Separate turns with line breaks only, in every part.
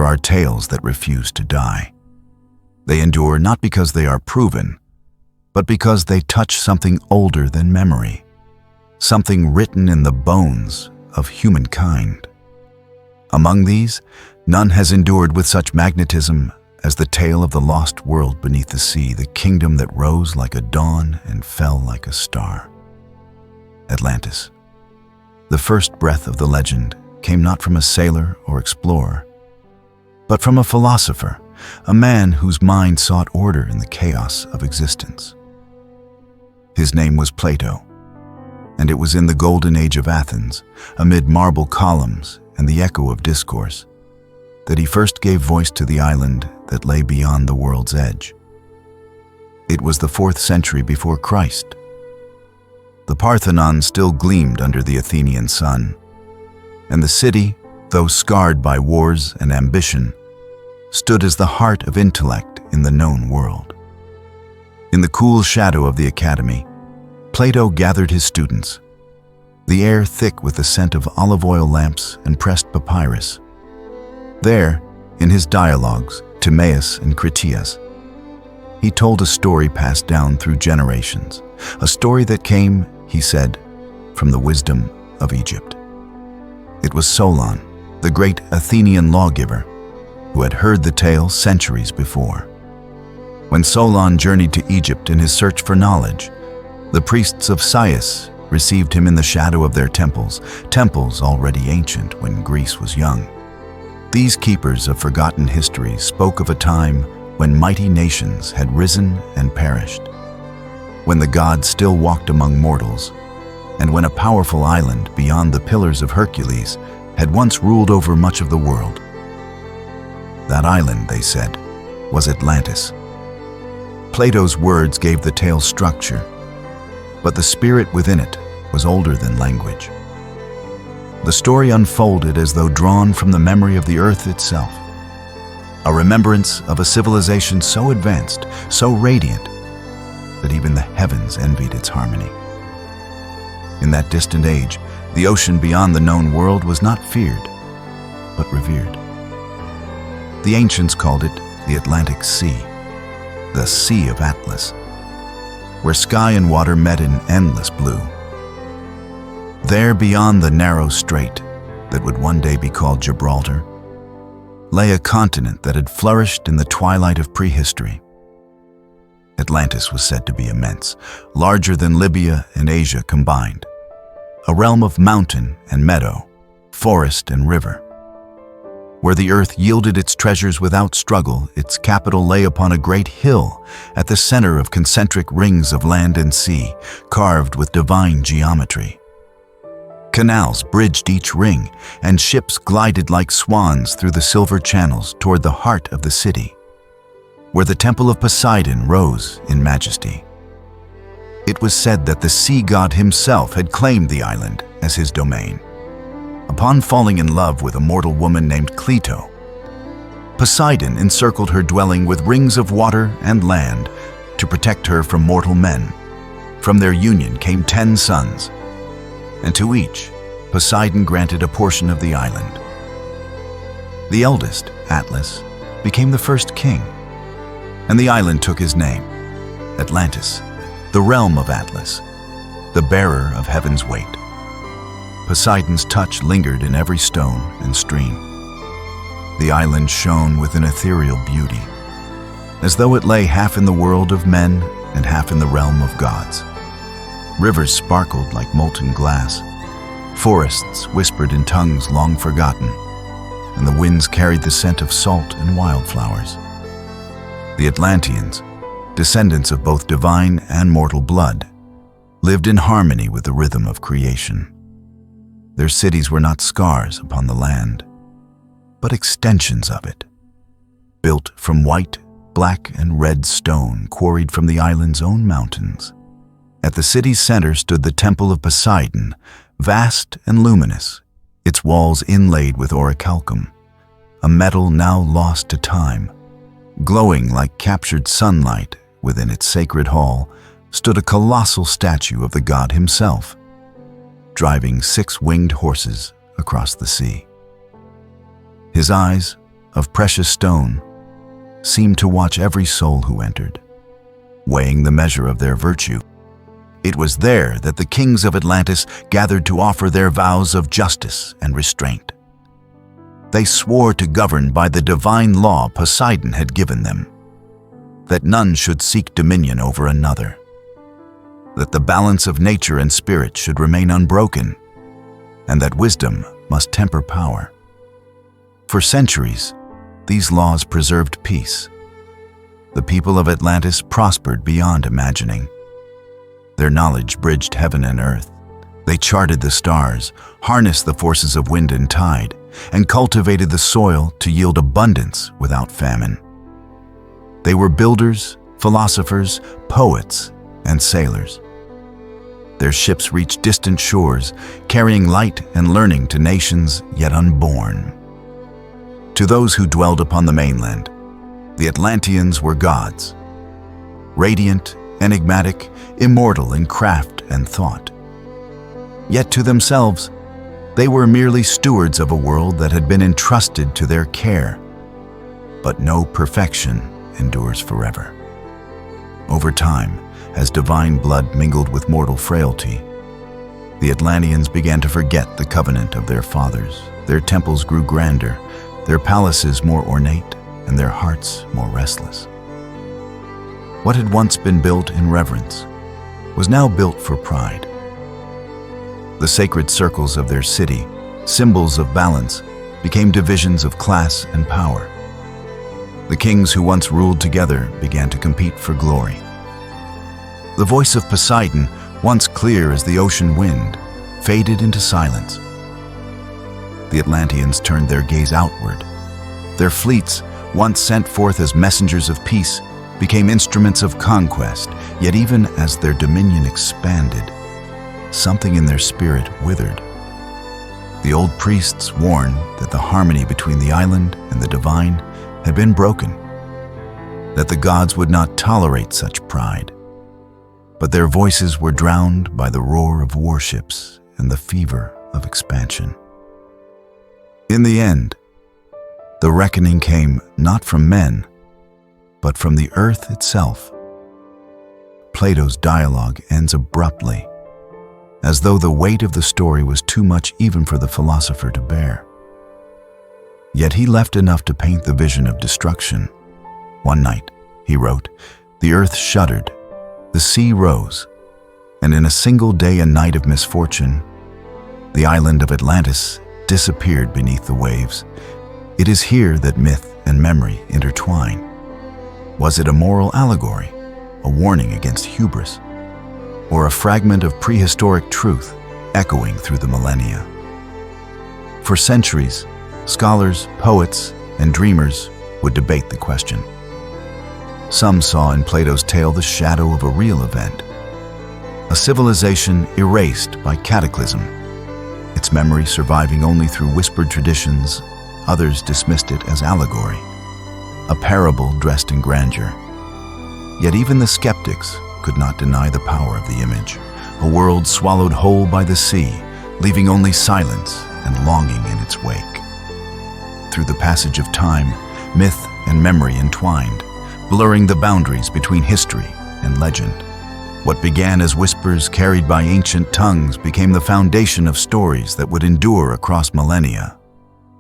there are tales that refuse to die. They endure not because they are proven, but because they touch something older than memory, something written in the bones of humankind. Among these, none has endured with such magnetism as the tale of the lost world beneath the sea, the kingdom that rose like a dawn and fell like a star. Atlantis. The first breath of the legend came not from a sailor or explorer, but from a philosopher, a man whose mind sought order in the chaos of existence. His name was Plato, and it was in the golden age of Athens, amid marble columns and the echo of discourse, that he first gave voice to the island that lay beyond the world's edge. It was the 4th century before Christ. The Parthenon still gleamed under the Athenian sun, and the city, though scarred by wars and ambition, stood as the heart of intellect in the known world. In the cool shadow of the academy, Plato gathered his students, the air thick with the scent of olive oil lamps and pressed papyrus. There, in his dialogues, Timaeus and Critias, he told a story passed down through generations, a story that came, he said, from the wisdom of Egypt. It was Solon, the great Athenian lawgiver, who had heard the tale centuries before. When Solon journeyed to Egypt in his search for knowledge, the priests of Sais received him in the shadow of their temples already ancient when Greece was young. These keepers of forgotten history spoke of a time when mighty nations had risen and perished, when the gods still walked among mortals, and when a powerful island beyond the Pillars of Hercules had once ruled over much of the world. That island, they said, was Atlantis. Plato's words gave the tale structure, but the spirit within it was older than language. The story unfolded as though drawn from the memory of the earth itself, a remembrance of a civilization so advanced, so radiant, that even the heavens envied its harmony. In that distant age, the ocean beyond the known world was not feared, but revered. The ancients called it the Atlantic Sea, the Sea of Atlas, where sky and water met in endless blue. There, beyond the narrow strait that would one day be called Gibraltar, lay a continent that had flourished in the twilight of prehistory. Atlantis was said to be immense, larger than Libya and Asia combined, a realm of mountain and meadow, forest and river. Where the earth yielded its treasures without struggle, its capital lay upon a great hill at the center of concentric rings of land and sea, carved with divine geometry. Canals bridged each ring, and ships glided like swans through the silver channels toward the heart of the city, where the temple of Poseidon rose in majesty. It was said that the sea god himself had claimed the island as his domain. Upon falling in love with a mortal woman named Cleito, Poseidon encircled her dwelling with rings of water and land to protect her from mortal men. From their union came 10 sons, and to each, Poseidon granted a portion of the island. The eldest, Atlas, became the first king, and the island took his name, Atlantis, the realm of Atlas, the bearer of heaven's weight. Poseidon's touch lingered in every stone and stream. The island shone with an ethereal beauty, as though it lay half in the world of men and half in the realm of gods. Rivers sparkled like molten glass. Forests whispered in tongues long forgotten, and the winds carried the scent of salt and wildflowers. The Atlanteans, descendants of both divine and mortal blood, lived in harmony with the rhythm of creation. Their cities were not scars upon the land, but extensions of it, built from white, black, and red stone quarried from the island's own mountains. At the city's center stood the Temple of Poseidon, vast and luminous, its walls inlaid with orichalcum, a metal now lost to time. Glowing like captured sunlight within its sacred hall stood a colossal statue of the god himself, driving 6 winged horses across the sea. His eyes, of precious stone, seemed to watch every soul who entered, weighing the measure of their virtue. It was there that the kings of Atlantis gathered to offer their vows of justice and restraint. They swore to govern by the divine law Poseidon had given them, that none should seek dominion over another, that the balance of nature and spirit should remain unbroken, and that wisdom must temper power. For centuries, these laws preserved peace. The people of Atlantis prospered beyond imagining. Their knowledge bridged heaven and earth. They charted the stars, harnessed the forces of wind and tide, and cultivated the soil to yield abundance without famine. They were builders, philosophers, poets, and sailors. Their ships reached distant shores, carrying light and learning to nations yet unborn. To those who dwelled upon the mainland, the Atlanteans were gods, radiant, enigmatic, immortal in craft and thought. Yet to themselves, they were merely stewards of a world that had been entrusted to their care. But no perfection endures forever. Over time, as divine blood mingled with mortal frailty, the Atlanteans began to forget the covenant of their fathers. Their temples grew grander, their palaces more ornate, and their hearts more restless. What had once been built in reverence was now built for pride. The sacred circles of their city, symbols of balance, became divisions of class and power. The kings who once ruled together began to compete for glory. The voice of Poseidon, once clear as the ocean wind, faded into silence. The Atlanteans turned their gaze outward. Their fleets, once sent forth as messengers of peace, became instruments of conquest, yet even as their dominion expanded, something in their spirit withered. The old priests warned that the harmony between the island and the divine had been broken, that the gods would not tolerate such pride. But their voices were drowned by the roar of warships and the fever of expansion. In the end, the reckoning came not from men, but from the earth itself. Plato's dialogue ends abruptly, as though the weight of the story was too much even for the philosopher to bear. Yet he left enough to paint the vision of destruction. One night, he wrote, the earth shuddered, the sea rose, and in a single day and night of misfortune, the island of Atlantis disappeared beneath the waves. It is here that myth and memory intertwine. Was it a moral allegory, a warning against hubris, or a fragment of prehistoric truth echoing through the millennia? For centuries, scholars, poets, and dreamers would debate the question. Some saw in Plato's tale the shadow of a real event, a civilization erased by cataclysm, its memory surviving only through whispered traditions. Others dismissed it as allegory, a parable dressed in grandeur. Yet even the skeptics could not deny the power of the image, a world swallowed whole by the sea, leaving only silence and longing in its wake. Through the passage of time, myth and memory entwined, blurring the boundaries between history and legend. What began as whispers carried by ancient tongues became the foundation of stories that would endure across millennia.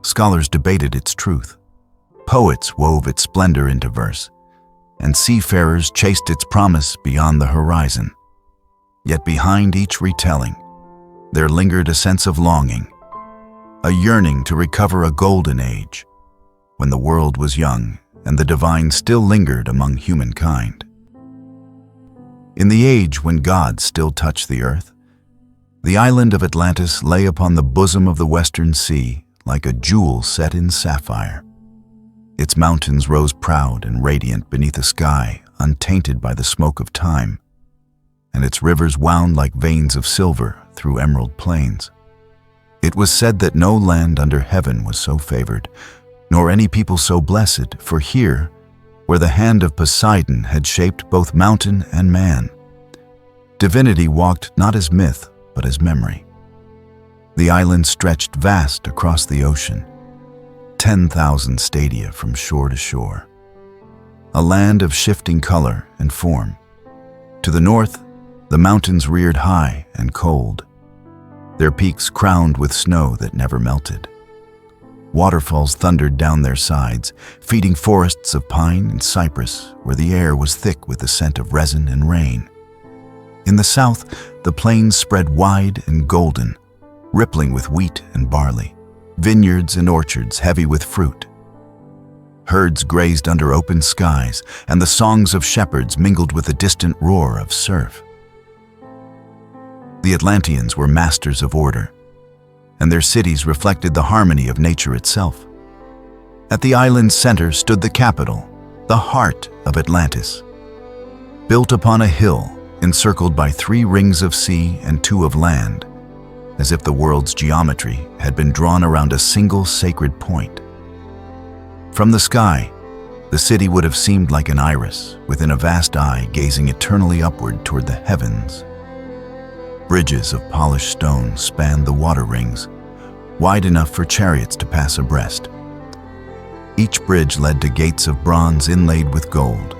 Scholars debated its truth. Poets wove its splendor into verse, and seafarers chased its promise beyond the horizon. Yet behind each retelling, there lingered a sense of longing, a yearning to recover a golden age, when the world was young and the divine still lingered among humankind. In the age when gods still touched the earth, the island of Atlantis lay upon the bosom of the western sea like a jewel set in sapphire. Its mountains rose proud and radiant beneath a sky untainted by the smoke of time, and its rivers wound like veins of silver through emerald plains. It was said that no land under heaven was so favored, nor any people so blessed, for here, where the hand of Poseidon had shaped both mountain and man, divinity walked not as myth, but as memory. The island stretched vast across the ocean, 10,000 stadia from shore to shore. A land of shifting color and form. To the north, the mountains reared high and cold, their peaks crowned with snow that never melted. Waterfalls thundered down their sides, feeding forests of pine and cypress where the air was thick with the scent of resin and rain. In the south, the plains spread wide and golden, rippling with wheat and barley, vineyards and orchards heavy with fruit. Herds grazed under open skies, and the songs of shepherds mingled with the distant roar of surf. The Atlanteans were masters of order, and their cities reflected the harmony of nature itself. At the island's center stood the capital, the heart of Atlantis. Built upon a hill, encircled by 3 rings of sea and 2 of land, as if the world's geometry had been drawn around a single sacred point. From the sky, the city would have seemed like an iris within a vast eye gazing eternally upward toward the heavens. Bridges of polished stone spanned the water rings, wide enough for chariots to pass abreast. Each bridge led to gates of bronze inlaid with gold,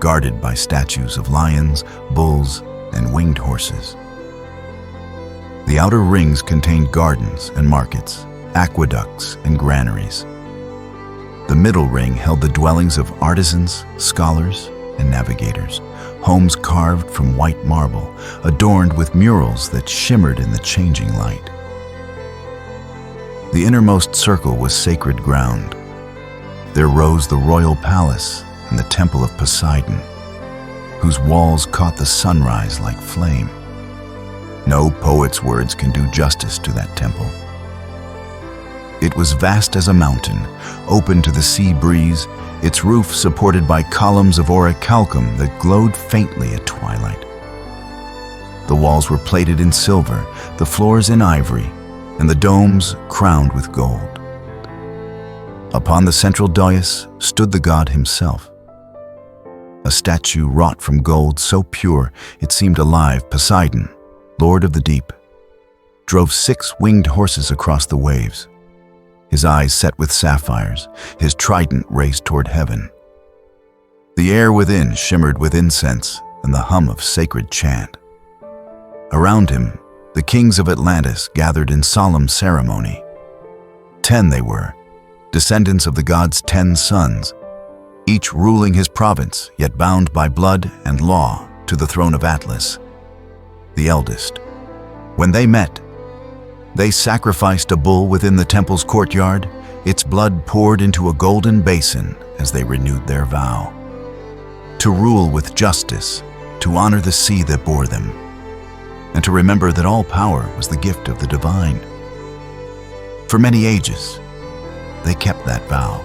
guarded by statues of lions, bulls, and winged horses. The outer rings contained gardens and markets, aqueducts and granaries. The middle ring held the dwellings of artisans, scholars, and navigators, homes carved from white marble, adorned with murals that shimmered in the changing light. The innermost circle was sacred ground. There rose the royal palace and the temple of Poseidon, whose walls caught the sunrise like flame. No poet's words can do justice to that temple. It was vast as a mountain, open to the sea breeze, its roof supported by columns of orichalcum that glowed faintly at twilight. The walls were plated in silver, the floors in ivory, and the domes crowned with gold. Upon the central dais stood the god himself. A statue wrought from gold so pure it seemed alive, Poseidon, lord of the deep, drove 6 winged horses across the waves. His eyes set with sapphires, his trident raised toward heaven. The air within shimmered with incense and the hum of sacred chant. Around him, the kings of Atlantis gathered in solemn ceremony. 10 they were, descendants of the god's 10 sons, each ruling his province, yet bound by blood and law to the throne of Atlas, the eldest. When they met, they sacrificed a bull within the temple's courtyard, its blood poured into a golden basin as they renewed their vow. To rule with justice, to honor the sea that bore them, and to remember that all power was the gift of the divine. For many ages, they kept that vow.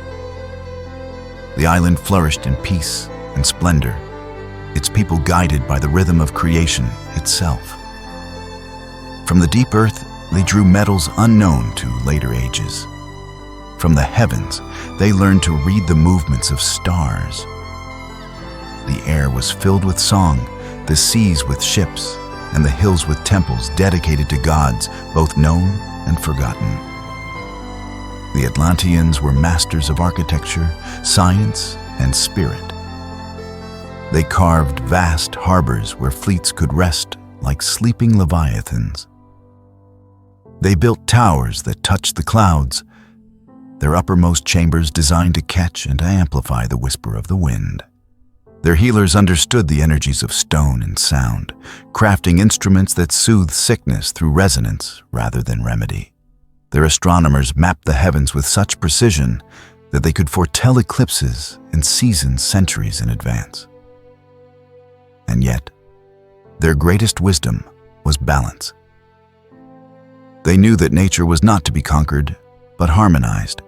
The island flourished in peace and splendor, its people guided by the rhythm of creation itself. From the deep earth, they drew metals unknown to later ages. From the heavens, they learned to read the movements of stars. The air was filled with song, the seas with ships, and the hills with temples dedicated to gods, both known and forgotten. The Atlanteans were masters of architecture, science, and spirit. They carved vast harbors where fleets could rest like sleeping leviathans. They built towers that touched the clouds, their uppermost chambers designed to catch and amplify the whisper of the wind. Their healers understood the energies of stone and sound, crafting instruments that soothed sickness through resonance rather than remedy. Their astronomers mapped the heavens with such precision that they could foretell eclipses and seasons centuries in advance. And yet, their greatest wisdom was balance. They knew that nature was not to be conquered, but harmonized.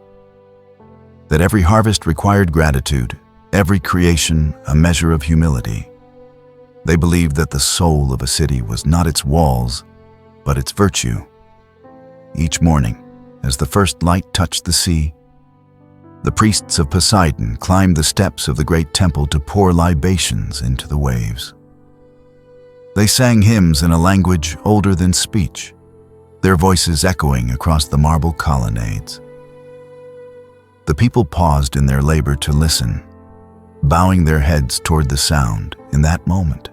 That every harvest required gratitude, every creation a measure of humility. They believed that the soul of a city was not its walls, but its virtue. Each morning, as the first light touched the sea, the priests of Poseidon climbed the steps of the great temple to pour libations into the waves. They sang hymns in a language older than speech, their voices echoing across the marble colonnades. The people paused in their labor to listen, bowing their heads toward the sound. In that moment,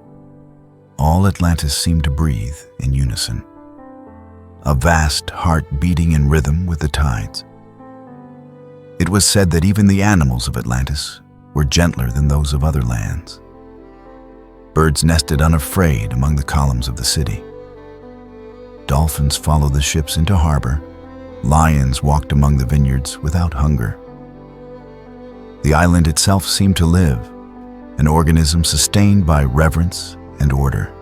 all Atlantis seemed to breathe in unison, a vast heart beating in rhythm with the tides. It was said that even the animals of Atlantis were gentler than those of other lands. Birds nested unafraid among the columns of the city. Dolphins followed the ships into harbor. Lions walked among the vineyards without hunger. The island itself seemed to live, an organism sustained by reverence and order.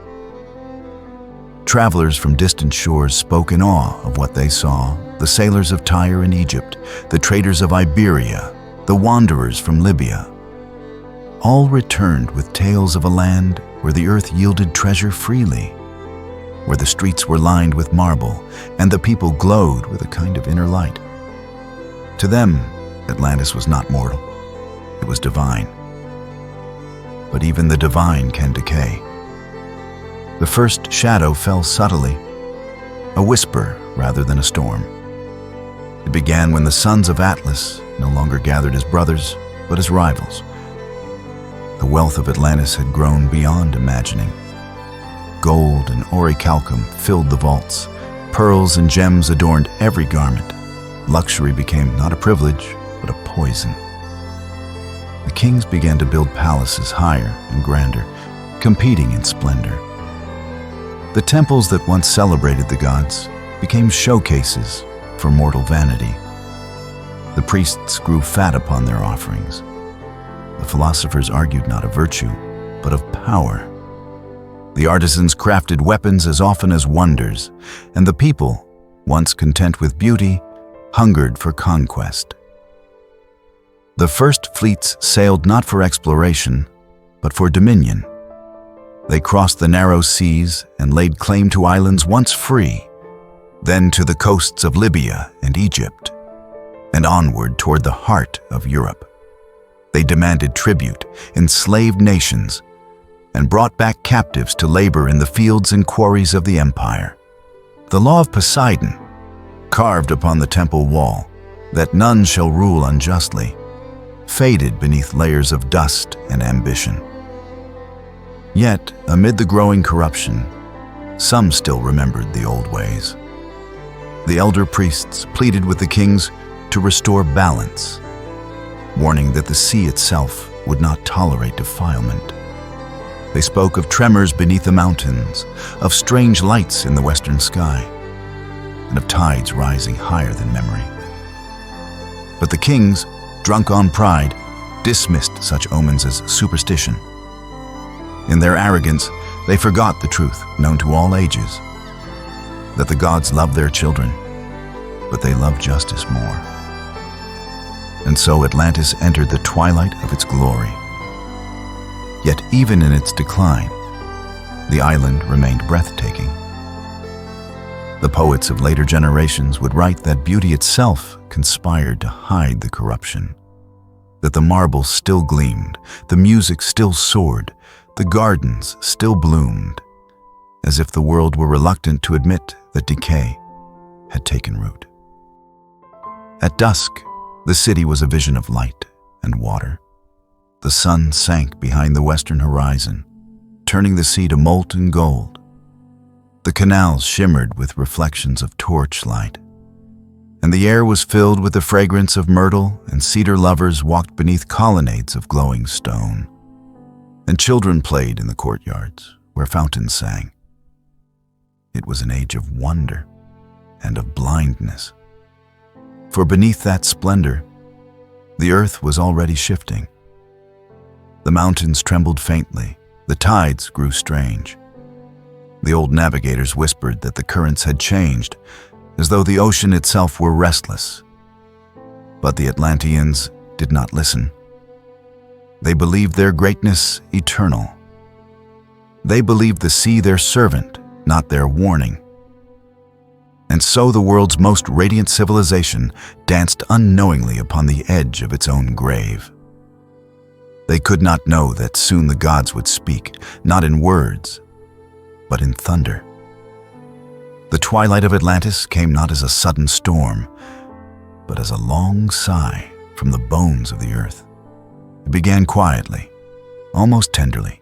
Travelers from distant shores spoke in awe of what they saw: the sailors of Tyre and Egypt, the traders of Iberia, the wanderers from Libya. All returned with tales of a land where the earth yielded treasure freely, where the streets were lined with marble and the people glowed with a kind of inner light. To them, Atlantis was not mortal, it was divine. But even the divine can decay. The first shadow fell subtly, a whisper rather than a storm. It began when the sons of Atlas no longer gathered as brothers, but as rivals. The wealth of Atlantis had grown beyond imagining. Gold and orichalcum filled the vaults. Pearls and gems adorned every garment. Luxury became not a privilege, but a poison. The kings began to build palaces higher and grander, competing in splendor. The temples that once celebrated the gods became showcases for mortal vanity. The priests grew fat upon their offerings. The philosophers argued not of virtue, but of power. The artisans crafted weapons as often as wonders, and the people, once content with beauty, hungered for conquest. The first fleets sailed not for exploration, but for dominion. They crossed the narrow seas and laid claim to islands once free, then to the coasts of Libya and Egypt, and onward toward the heart of Europe. They demanded tribute, enslaved nations, and brought back captives to labor in the fields and quarries of the empire. The law of Poseidon, carved upon the temple wall, that none shall rule unjustly, faded beneath layers of dust and ambition. Yet, amid the growing corruption, some still remembered the old ways. The elder priests pleaded with the kings to restore balance, warning that the sea itself would not tolerate defilement. They spoke of tremors beneath the mountains, of strange lights in the western sky, and of tides rising higher than memory. But the kings, drunk on pride, dismissed such omens as superstition. In their arrogance, they forgot the truth known to all ages, that the gods love their children, but they love justice more. And so Atlantis entered the twilight of its glory. Yet even in its decline, the island remained breathtaking. The poets of later generations would write that beauty itself conspired to hide the corruption, that the marble still gleamed, the music still soared, the gardens still bloomed, as if the world were reluctant to admit that decay had taken root. At dusk, the city was a vision of light and water. The sun sank behind the western horizon, turning the sea to molten gold. The canals shimmered with reflections of torchlight, and the air was filled with the fragrance of myrtle, and cedar lovers walked beneath colonnades of glowing stone, and children played in the courtyards where fountains sang. It was an age of wonder and of blindness. For beneath that splendor, the earth was already shifting. The mountains trembled faintly, the tides grew strange. The old navigators whispered that the currents had changed, as though the ocean itself were restless. But the Atlanteans did not listen. They believed their greatness eternal. They believed the sea their servant, not their warning. And so the world's most radiant civilization danced unknowingly upon the edge of its own grave. They could not know that soon the gods would speak, not in words, but in thunder. The twilight of Atlantis came not as a sudden storm, but as a long sigh from the bones of the earth. It began quietly, almost tenderly,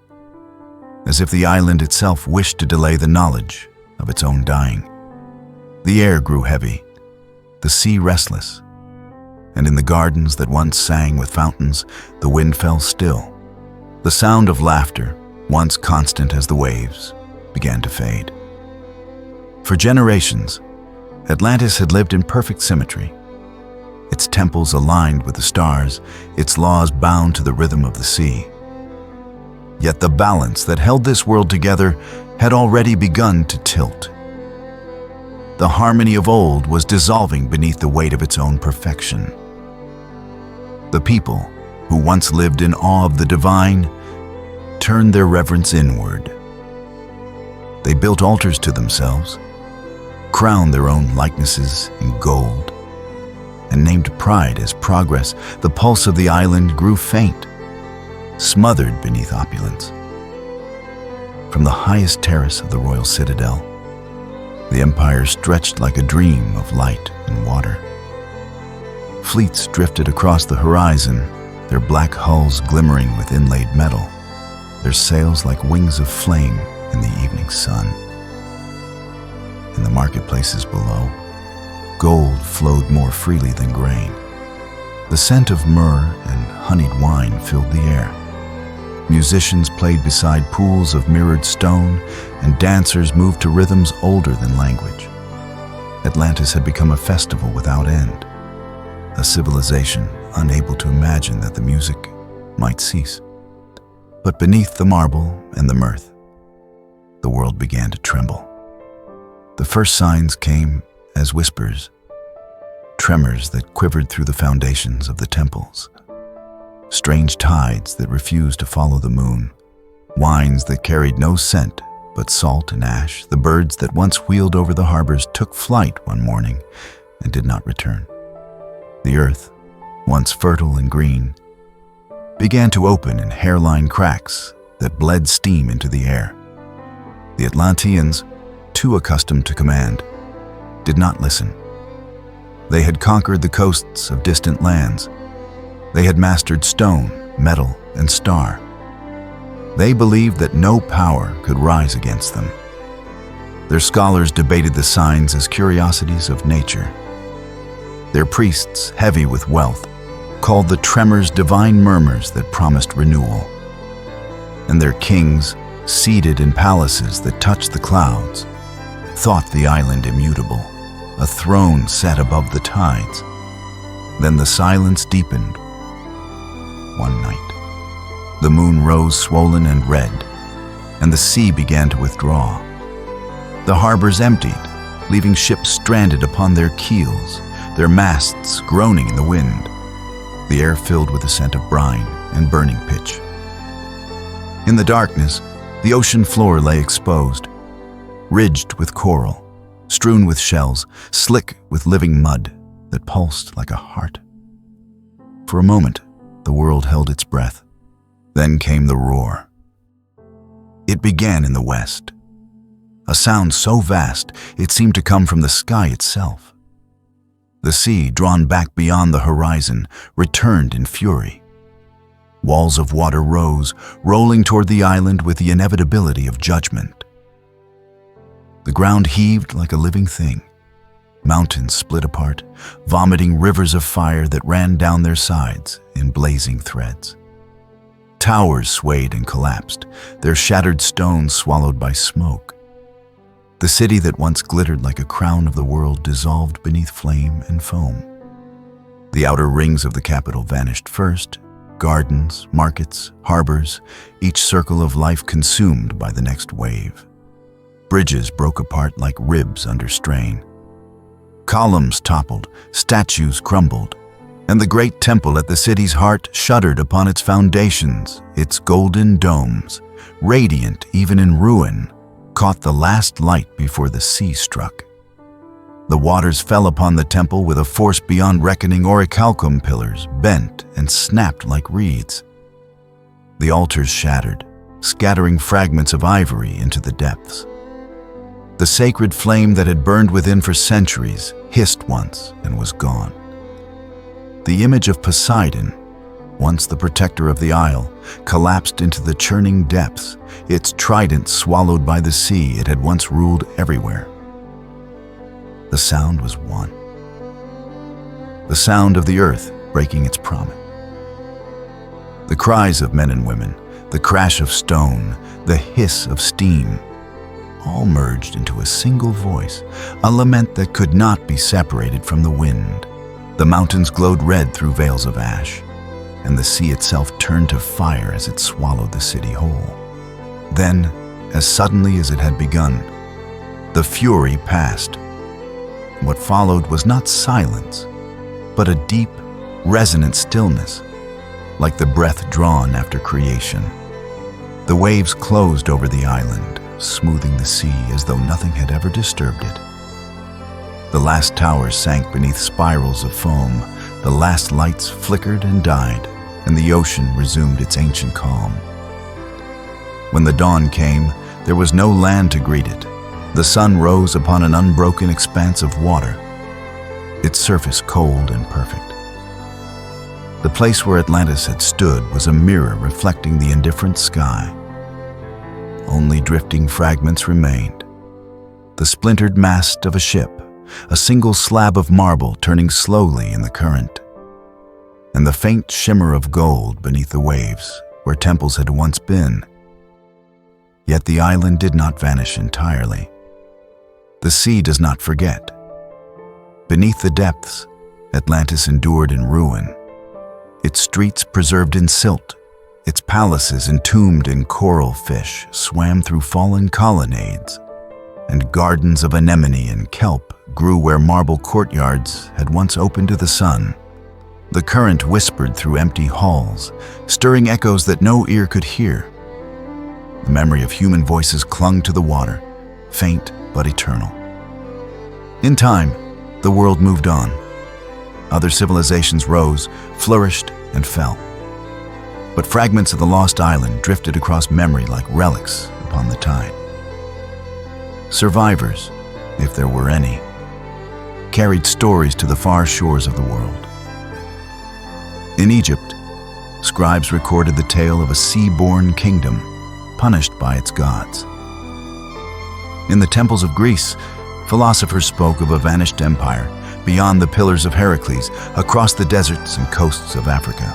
as if the island itself wished to delay the knowledge of its own dying. The air grew heavy, the sea restless, and in the gardens that once sang with fountains, the wind fell still. The sound of laughter, once constant as the waves, began to fade. For generations, Atlantis had lived in perfect symmetry. Its temples aligned with the stars, its laws bound to the rhythm of the sea. Yet the balance that held this world together had already begun to tilt. The harmony of old was dissolving beneath the weight of its own perfection. The people, who once lived in awe of the divine, turned their reverence inward. They built altars to themselves, crowned their own likenesses in gold, and named pride as progress. The pulse of the island grew faint, smothered beneath opulence. From the highest terrace of the royal citadel, the empire stretched like a dream of light and water. Fleets drifted across the horizon, their black hulls glimmering with inlaid metal, their sails like wings of flame in the evening sun. In the marketplaces below, gold flowed more freely than grain. The scent of myrrh and honeyed wine filled the air. Musicians played beside pools of mirrored stone, and dancers moved to rhythms older than language. Atlantis had become a festival without end, a civilization unable to imagine that the music might cease. But beneath the marble and the mirth, the world began to tremble. The first signs came as whispers, tremors that quivered through the foundations of the temples, strange tides that refused to follow the moon, wines that carried no scent but salt and ash. The birds that once wheeled over the harbors took flight one morning and did not return. The earth, once fertile and green, began to open in hairline cracks that bled steam into the air. The Atlanteans, too accustomed to command, did not listen. They had conquered the coasts of distant lands. They had mastered stone, metal, and star. They believed that no power could rise against them. Their scholars debated the signs as curiosities of nature. Their priests, heavy with wealth, called the tremors divine murmurs that promised renewal. And their kings, seated in palaces that touched the clouds, thought the island immutable, a throne set above the tides. Then the silence deepened. One night, the moon rose swollen and red, and the sea began to withdraw. The harbors emptied, leaving ships stranded upon their keels, their masts groaning in the wind. The air filled with the scent of brine and burning pitch. In the darkness, the ocean floor lay exposed, ridged with coral, strewn with shells, slick with living mud that pulsed like a heart. For a moment, the world held its breath. Then came the roar. It began in the west, a sound so vast it seemed to come from the sky itself. The sea, drawn back beyond the horizon, returned in fury. Walls of water rose, rolling toward the island with the inevitability of judgment. The ground heaved like a living thing. Mountains split apart, vomiting rivers of fire that ran down their sides in blazing threads. Towers swayed and collapsed, their shattered stones swallowed by smoke. The city that once glittered like a crown of the world dissolved beneath flame and foam. The outer rings of the capital vanished first, gardens, markets, harbors, each circle of life consumed by the next wave. Bridges broke apart like ribs under strain. Columns toppled, statues crumbled, and the great temple at the city's heart shuddered upon its foundations. Its golden domes, radiant even in ruin, caught the last light before the sea struck. The waters fell upon the temple with a force beyond reckoning. Orichalcum pillars bent and snapped like reeds. The altars shattered, scattering fragments of ivory into the depths. The sacred flame that had burned within for centuries hissed once and was gone. The image of Poseidon, once the protector of the isle, collapsed into the churning depths, its trident swallowed by the sea it had once ruled everywhere. The sound was one. The sound of the earth breaking its promise. The cries of men and women, the crash of stone, the hiss of steam, all merged into a single voice, a lament that could not be separated from the wind. The mountains glowed red through veils of ash, and the sea itself turned to fire as it swallowed the city whole. Then, as suddenly as it had begun, the fury passed. What followed was not silence, but a deep, resonant stillness, like the breath drawn after creation. The waves closed over the island, smoothing the sea as though nothing had ever disturbed it. The last towers sank beneath spirals of foam, the last lights flickered and died, and the ocean resumed its ancient calm. When the dawn came, there was no land to greet it. The sun rose upon an unbroken expanse of water, its surface cold and perfect. The place where Atlantis had stood was a mirror reflecting the indifferent sky. Only drifting fragments remained. The splintered mast of a ship, a single slab of marble turning slowly in the current, and the faint shimmer of gold beneath the waves where temples had once been. Yet the island did not vanish entirely. The sea does not forget. Beneath the depths, Atlantis endured in ruin, its streets preserved in silt, its palaces entombed in coral fish swam through fallen colonnades, and gardens of anemone and kelp grew where marble courtyards had once opened to the sun. The current whispered through empty halls, stirring echoes that no ear could hear. The memory of human voices clung to the water, faint but eternal. In time, the world moved on. Other civilizations rose, flourished, and fell. But fragments of the lost island drifted across memory like relics upon the tide. Survivors, if there were any, carried stories to the far shores of the world. In Egypt, scribes recorded the tale of a sea-born kingdom punished by its gods. In the temples of Greece, philosophers spoke of a vanished empire beyond the pillars of Heracles, across the deserts and coasts of Africa.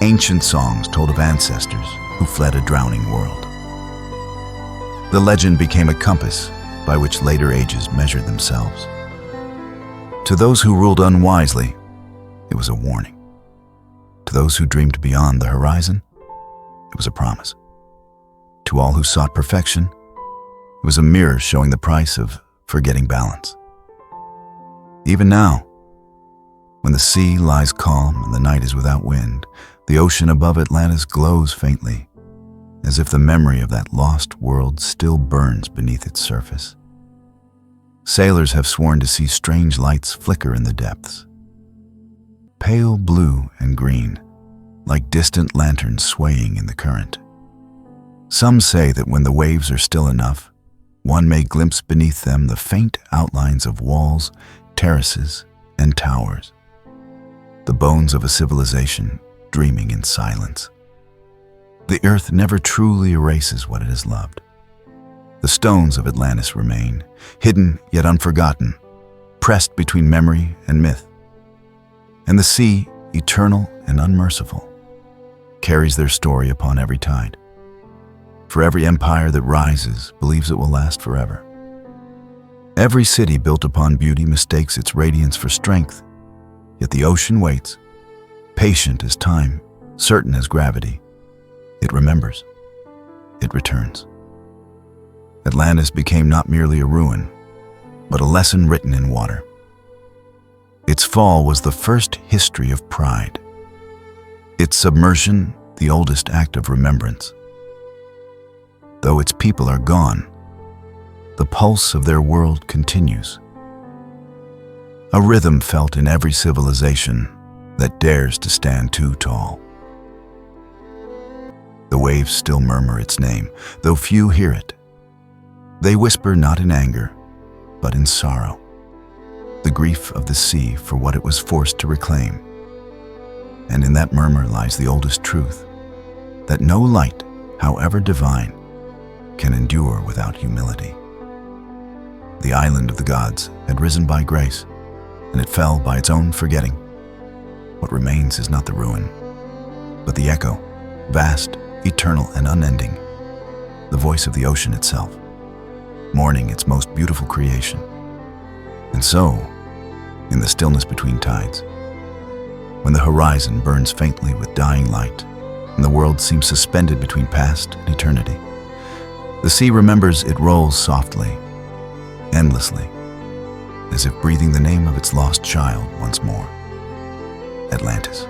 Ancient songs told of ancestors who fled a drowning world. The legend became a compass by which later ages measured themselves. To those who ruled unwisely, it was a warning. To those who dreamed beyond the horizon, it was a promise. To all who sought perfection, it was a mirror showing the price of forgetting balance. Even now, when the sea lies calm and the night is without wind, the ocean above Atlantis glows faintly, as if the memory of that lost world still burns beneath its surface. Sailors have sworn to see strange lights flicker in the depths, pale blue and green, like distant lanterns swaying in the current. Some say that when the waves are still enough, one may glimpse beneath them the faint outlines of walls, terraces, and towers, the bones of a civilization dreaming in silence. The earth never truly erases what it has loved. The stones of Atlantis remain, hidden yet unforgotten, pressed between memory and myth. And the sea, eternal and unmerciful, carries their story upon every tide. For every empire that rises believes it will last forever. Every city built upon beauty mistakes its radiance for strength, yet the ocean waits, patient as time, certain as gravity. It remembers. It returns. Atlantis became not merely a ruin, but a lesson written in water. Its fall was the first history of pride. Its submersion, the oldest act of remembrance. Though its people are gone, the pulse of their world continues. A rhythm felt in every civilization that dares to stand too tall. The waves still murmur its name, though few hear it. They whisper not in anger, but in sorrow. the grief of the sea for what it was forced to reclaim. And in that murmur lies the oldest truth, that no light, however divine, can endure without humility. The island of the gods had risen by grace, and it fell by its own forgetting. What remains is not the ruin, but the echo, vast, eternal, and unending, the voice of the ocean itself, mourning its most beautiful creation. And so, in the stillness between tides, when the horizon burns faintly with dying light, and the world seems suspended between past and eternity, the sea remembers it rolls softly, endlessly, as if breathing the name of its lost child once more. Atlantis.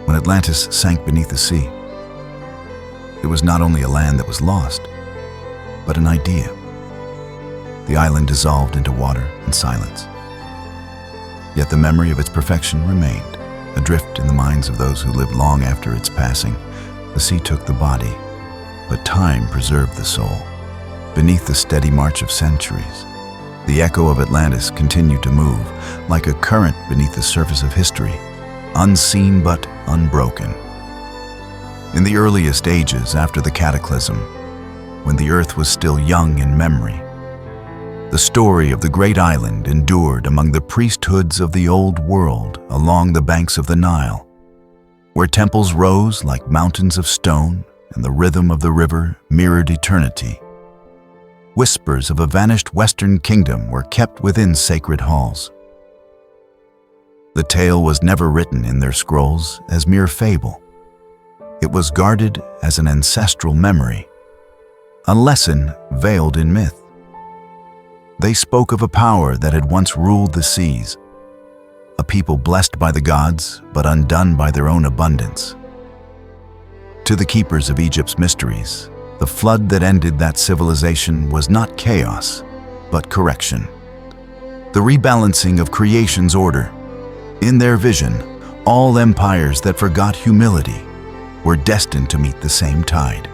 When Atlantis sank beneath the sea, it was not only a land that was lost, but an idea. The island dissolved into water and silence. Yet the memory of its perfection remained, adrift in the minds of those who lived long after its passing. The sea took the body, but time preserved the soul. Beneath the steady march of centuries, the echo of Atlantis continued to move, like a current beneath the surface of history, unseen but unbroken. In the earliest ages after the cataclysm, when the earth was still young in memory, the story of the great island endured among the priesthoods of the old world along the banks of the Nile, where temples rose like mountains of stone and the rhythm of the river mirrored eternity. Whispers of a vanished Western kingdom were kept within sacred halls. The tale was never written in their scrolls as mere fable. It was guarded as an ancestral memory, a lesson veiled in myth. They spoke of a power that had once ruled the seas, a people blessed by the gods but undone by their own abundance. To the keepers of Egypt's mysteries, the flood that ended that civilization was not chaos, but correction. The rebalancing of creation's order. In their vision, all empires that forgot humility were destined to meet the same tide.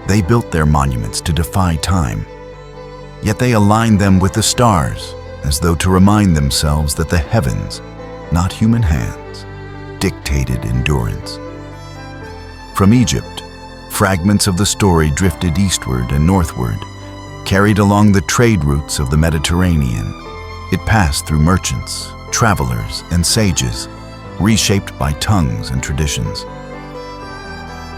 They built their monuments to defy time, yet they aligned them with the stars, as though to remind themselves that the heavens, not human hands, dictated endurance. From Egypt, fragments of the story drifted eastward and northward, carried along the trade routes of the Mediterranean. It passed through merchants, travelers, and sages, reshaped by tongues and traditions.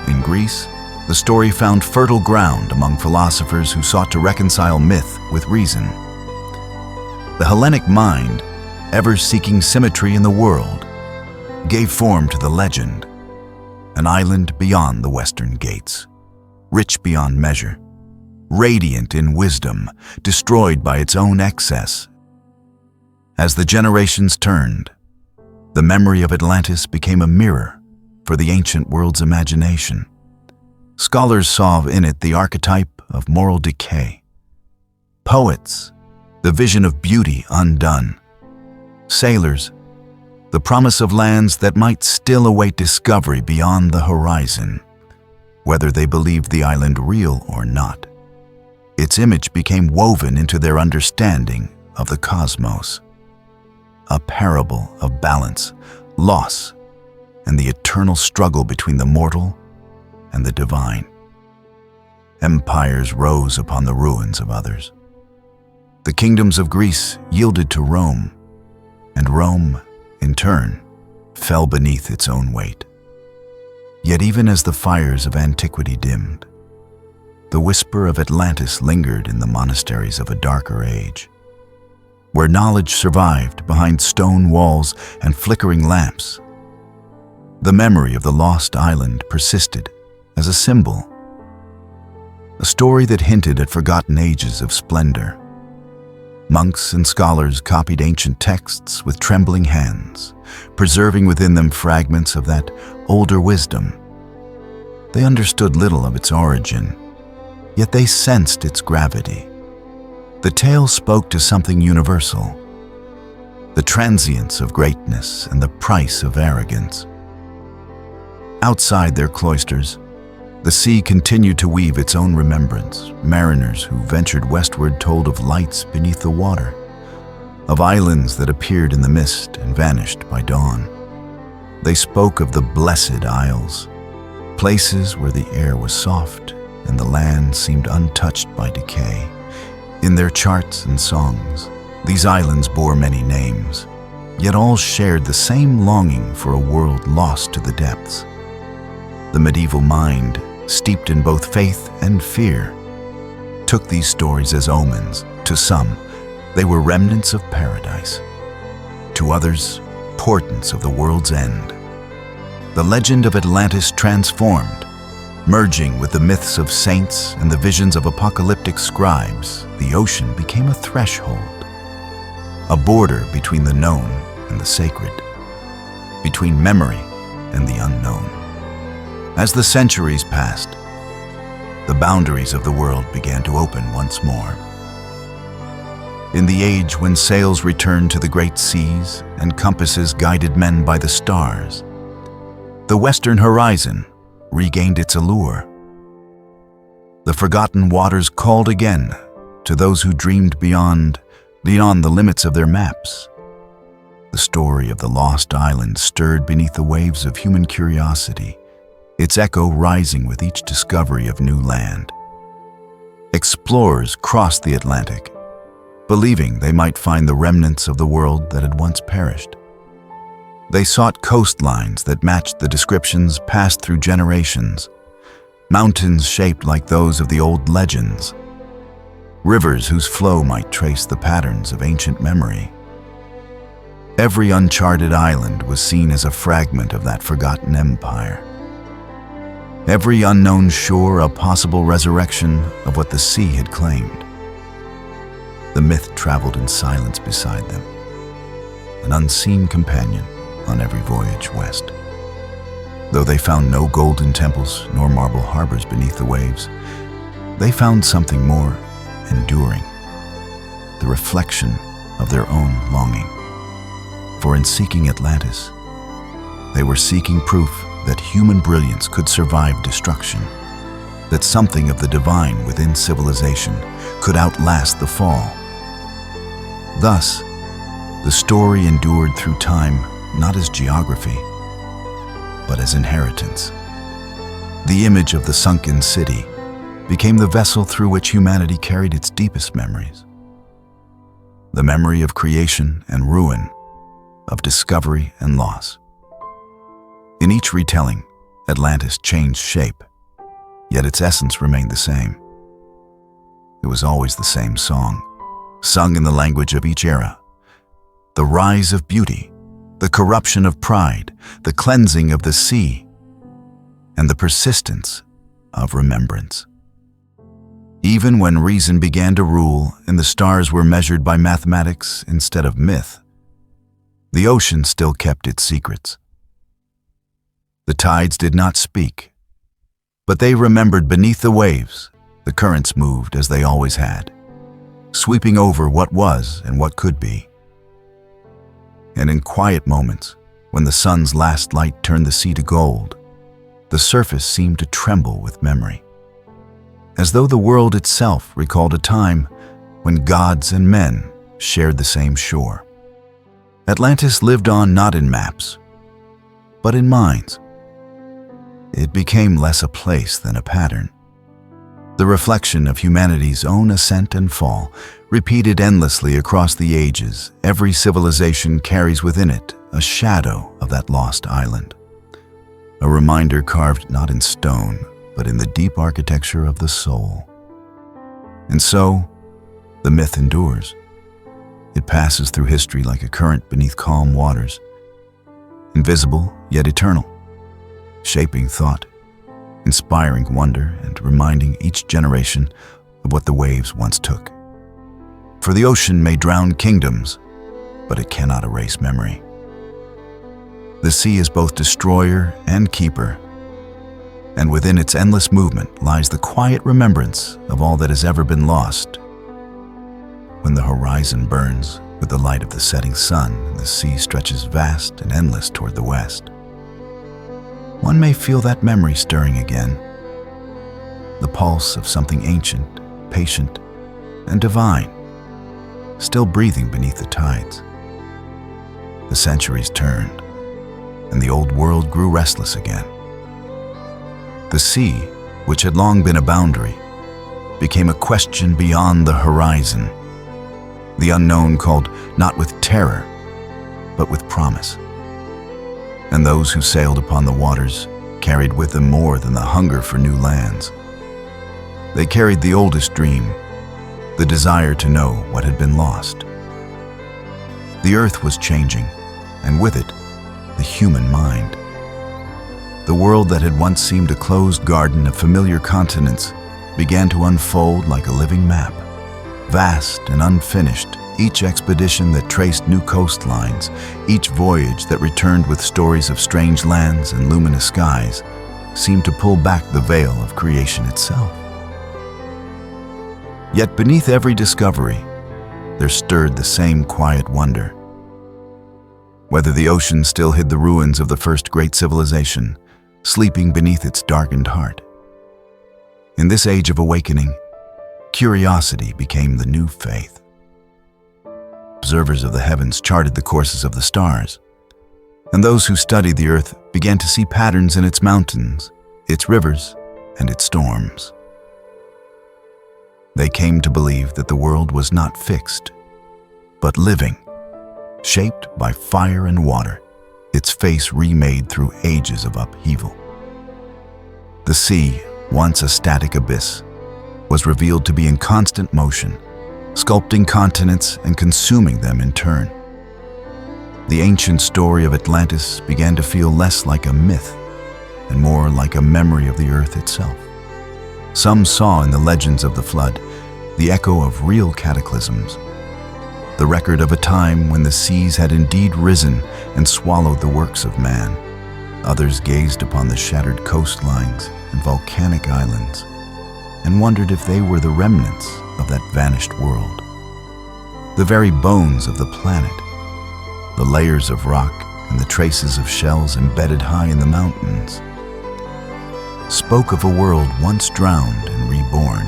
In Greece, the story found fertile ground among philosophers who sought to reconcile myth with reason. The Hellenic mind, ever seeking symmetry in the world, gave form to the legend, an island beyond the western gates, rich beyond measure, radiant in wisdom, destroyed by its own excess. As the generations turned, the memory of Atlantis became a mirror for the ancient world's imagination. Scholars saw in it the archetype of moral decay. Poets, the vision of beauty undone. Sailors, the promise of lands that might still await discovery beyond the horizon, whether they believed the island real or not. Its image became woven into their understanding of the cosmos, a parable of balance, loss, and the eternal struggle between the mortal and the divine. Empires rose upon the ruins of others. The kingdoms of Greece yielded to Rome, and Rome, in turn, fell beneath its own weight. Yet even as the fires of antiquity dimmed, the whisper of Atlantis lingered in the monasteries of a darker age, where knowledge survived behind stone walls and flickering lamps. The memory of the lost island persisted as a symbol, a story that hinted at forgotten ages of splendor. Monks and scholars copied ancient texts with trembling hands, preserving within them fragments of that older wisdom. They understood little of its origin, yet they sensed its gravity. The tale spoke to something universal, the transience of greatness and the price of arrogance. Outside their cloisters, the sea continued to weave its own remembrance. Mariners who ventured westward told of lights beneath the water, of islands that appeared in the mist and vanished by dawn. They spoke of the blessed isles, places where the air was soft and the land seemed untouched by decay. In their charts and songs, these islands bore many names, yet all shared the same longing for a world lost to the depths. The medieval mind, steeped in both faith and fear, took these stories as omens. To some, they were remnants of paradise. To others, portents of the world's end. The legend of Atlantis transformed. Merging with the myths of saints and the visions of apocalyptic scribes, the ocean became a threshold, a border between the known and the sacred, between memory and the unknown. As the centuries passed, the boundaries of the world began to open once more. In the age when sails returned to the great seas and compasses guided men by the stars, the western horizon regained its allure. The forgotten waters called again to those who dreamed beyond the limits of their maps. The story of the lost island stirred beneath the waves of human curiosity, its echo rising with each discovery of new land. Explorers crossed the Atlantic, believing they might find the remnants of the world that had once perished. They sought coastlines that matched the descriptions passed through generations, mountains shaped like those of the old legends, rivers whose flow might trace the patterns of ancient memory. Every uncharted island was seen as a fragment of that forgotten empire. Every unknown shore a possible resurrection of what the sea had claimed. The myth traveled in silence beside them, an unseen companion on every voyage west. Though they found no golden temples nor marble harbors beneath the waves, they found something more enduring, the reflection of their own longing. For in seeking Atlantis, they were seeking proof that human brilliance could survive destruction, that something of the divine within civilization could outlast the fall. Thus, the story endured through time not as geography, but as inheritance. The image of the sunken city became the vessel through which humanity carried its deepest memories. The memory of creation and ruin, of discovery and loss. In each retelling, Atlantis changed shape, yet its essence remained the same. It was always the same song, sung in the language of each era. The rise of beauty, the corruption of pride, the cleansing of the sea, and the persistence of remembrance. Even when reason began to rule and the stars were measured by mathematics instead of myth, the ocean still kept its secrets. The tides did not speak, but they remembered beneath the waves. The currents moved as they always had, sweeping over what was and what could be. And in quiet moments, when the sun's last light turned the sea to gold, the surface seemed to tremble with memory, as though the world itself recalled a time when gods and men shared the same shore. Atlantis lived on not in maps, but in minds. It became less a place than a pattern, the reflection of humanity's own ascent and fall, repeated endlessly across the ages. Every civilization carries within it a shadow of that lost island, a reminder carved not in stone, but in the deep architecture of the soul. And so, the myth endures. It passes through history like a current beneath calm waters, invisible yet eternal, shaping thought, inspiring wonder, and reminding each generation of what the waves once took. For the ocean may drown kingdoms, but it cannot erase memory. The sea is both destroyer and keeper, and within its endless movement lies the quiet remembrance of all that has ever been lost. When the horizon burns with the light of the setting sun and the sea stretches vast and endless toward the west, one may feel that memory stirring again, the pulse of something ancient, patient, and divine, still breathing beneath the tides. The centuries turned, and the old world grew restless again. The sea, which had long been a boundary, became a question beyond the horizon. The unknown called not with terror, but with promise. And those who sailed upon the waters carried with them more than the hunger for new lands. They carried the oldest dream, the desire to know what had been lost. The earth was changing, and with it, the human mind. The world that had once seemed a closed garden of familiar continents began to unfold like a living map. Vast and unfinished, each expedition that traced new coastlines, each voyage that returned with stories of strange lands and luminous skies, seemed to pull back the veil of creation itself. Yet beneath every discovery, there stirred the same quiet wonder. Whether the ocean still hid the ruins of the first great civilization, sleeping beneath its darkened heart. In this age of awakening, curiosity became the new faith. Observers of the heavens charted the courses of the stars, and those who studied the earth began to see patterns in its mountains, its rivers, and its storms. They came to believe that the world was not fixed, but living, shaped by fire and water, its face remade through ages of upheaval. The sea, once a static abyss, was revealed to be in constant motion, sculpting continents and consuming them in turn. The ancient story of Atlantis began to feel less like a myth and more like a memory of the earth itself. Some saw in the legends of the flood the echo of real cataclysms, the record of a time when the seas had indeed risen and swallowed the works of man. Others gazed upon the shattered coastlines and volcanic islands and wondered if they were the remnants of that vanished world. The very bones of the planet, the layers of rock and the traces of shells embedded high in the mountains, spoke of a world once drowned and reborn.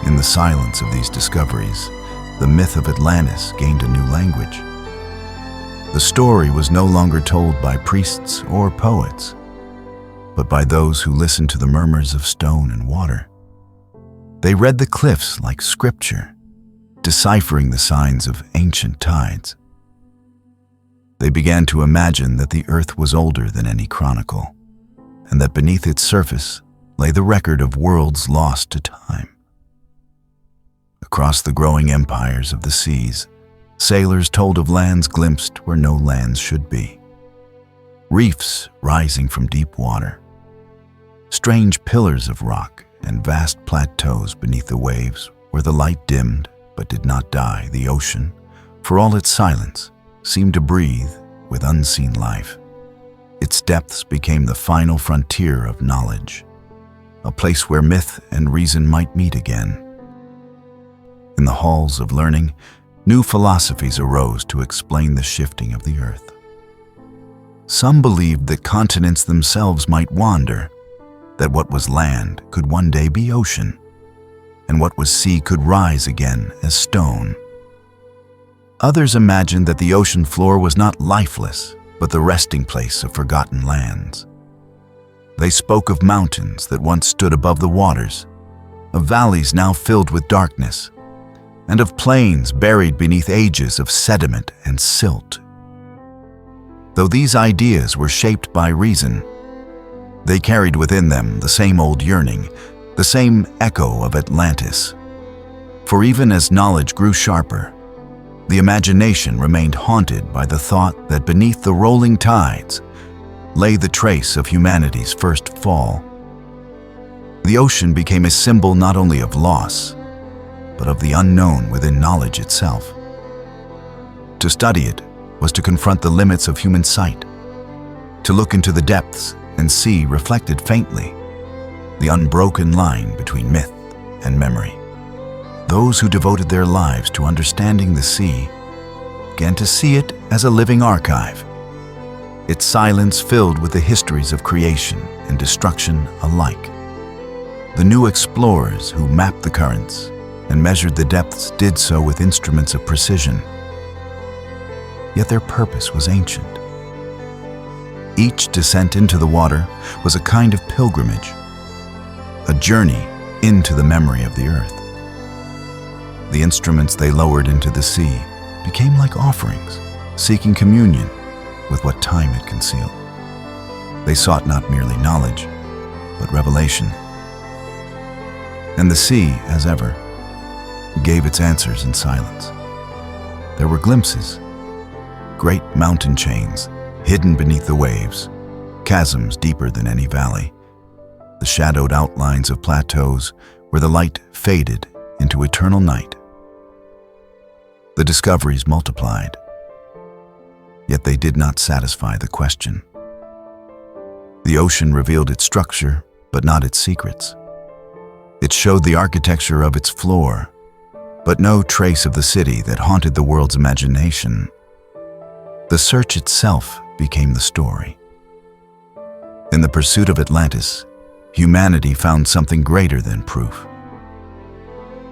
In the silence of these discoveries, the myth of Atlantis gained a new language. The story was no longer told by priests or poets, but by those who listened to the murmurs of stone and water. They read the cliffs like scripture, deciphering the signs of ancient tides. They began to imagine that the earth was older than any chronicle, and that beneath its surface lay the record of worlds lost to time. Across the growing empires of the seas, sailors told of lands glimpsed where no lands should be. Reefs rising from deep water, strange pillars of rock and vast plateaus beneath the waves where the light dimmed but did not die. The ocean, for all its silence, seemed to breathe with unseen life. Its depths became the final frontier of knowledge, a place where myth and reason might meet again. In the halls of learning, new philosophies arose to explain the shifting of the earth. Some believed that continents themselves might wander, that what was land could one day be ocean, and what was sea could rise again as stone. Others imagined that the ocean floor was not lifeless, but the resting place of forgotten lands. They spoke of mountains that once stood above the waters, of valleys now filled with darkness, and of plains buried beneath ages of sediment and silt. Though these ideas were shaped by reason, they carried within them the same old yearning, the same echo of Atlantis. For even as knowledge grew sharper, the imagination remained haunted by the thought that beneath the rolling tides lay the trace of humanity's first fall. The ocean became a symbol not only of loss, but of the unknown within knowledge itself. To study it was to confront the limits of human sight, to look into the depths and see reflected faintly the unbroken line between myth and memory. Those who devoted their lives to understanding the sea began to see it as a living archive, its silence filled with the histories of creation and destruction alike. The new explorers who mapped the currents and measured the depths did so with instruments of precision. Yet their purpose was ancient. Each descent into the water was a kind of pilgrimage, a journey into the memory of the earth. The instruments they lowered into the sea became like offerings, seeking communion with what time had concealed. They sought not merely knowledge, but revelation. And the sea, as ever, gave its answers in silence. There were glimpses, great mountain chains hidden beneath the waves, chasms deeper than any valley, the shadowed outlines of plateaus where the light faded into eternal night. The discoveries multiplied, yet they did not satisfy the question. The ocean revealed its structure, but not its secrets. It showed the architecture of its floor, but no trace of the city that haunted the world's imagination. The search itself became the story. In the pursuit of Atlantis, humanity found something greater than proof.